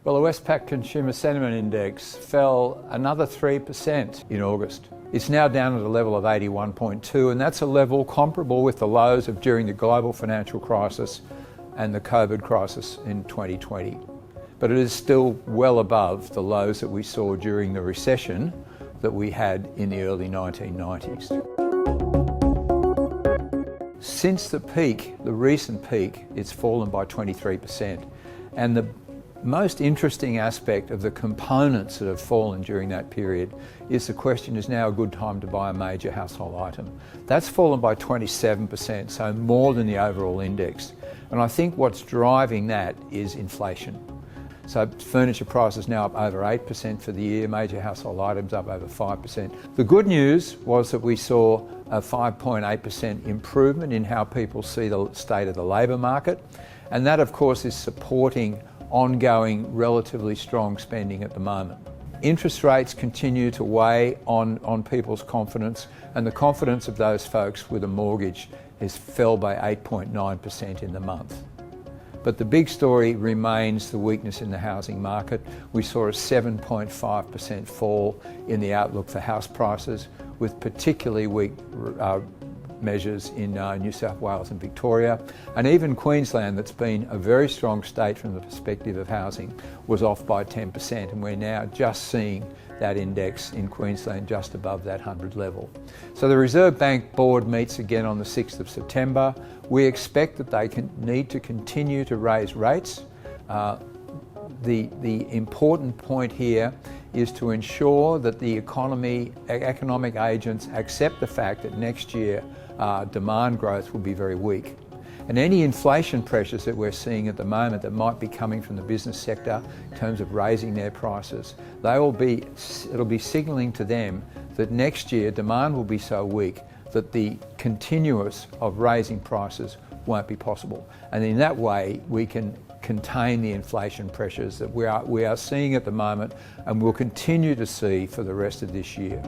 Well, the Westpac Consumer Sentiment Index fell another 3% in August. It's now down at a level of 81.2, and that's a level comparable with the lows of during the global financial crisis and the COVID crisis in 2020. But it is still well above the lows that we saw during the recession that we had in the early 1990s. Since the peak, the recent peak, it's fallen by 23%. And the most interesting aspect of the components that have fallen during that period is the question, is now a good time to buy a major household item? That's fallen by 27%, so more than the overall index. And I think what's driving that is inflation. So furniture prices now up over 8% for the year, major household items up over 5%. The good news was that we saw a 5.8% improvement in how people see the state of the labour market. And that, of course, is supporting ongoing relatively strong spending at the moment. Interest rates continue to weigh on people's confidence, and the confidence of those folks with a mortgage has fell by 8.9% in the month. But the big story remains the weakness in the housing market. We saw a 7.5% fall in the outlook for house prices, with particularly weak measures in New South Wales and Victoria, and even Queensland, that's been a very strong state from the perspective of housing, was off by 10%, and we're now just seeing that index in Queensland just above that 100 level. So the Reserve Bank Board meets again on the 6th of September. We expect that they need to continue to raise rates. The important point here is to ensure that the economic agents accept the fact that next year demand growth will be very weak. And any inflation pressures that we're seeing at the moment that might be coming from the business sector in terms of raising their prices, it'll be signalling to them that next year demand will be so weak that the continuous of raising prices won't be possible. And in that way, we can contain the inflation pressures that we are seeing at the moment and will continue to see for the rest of this year.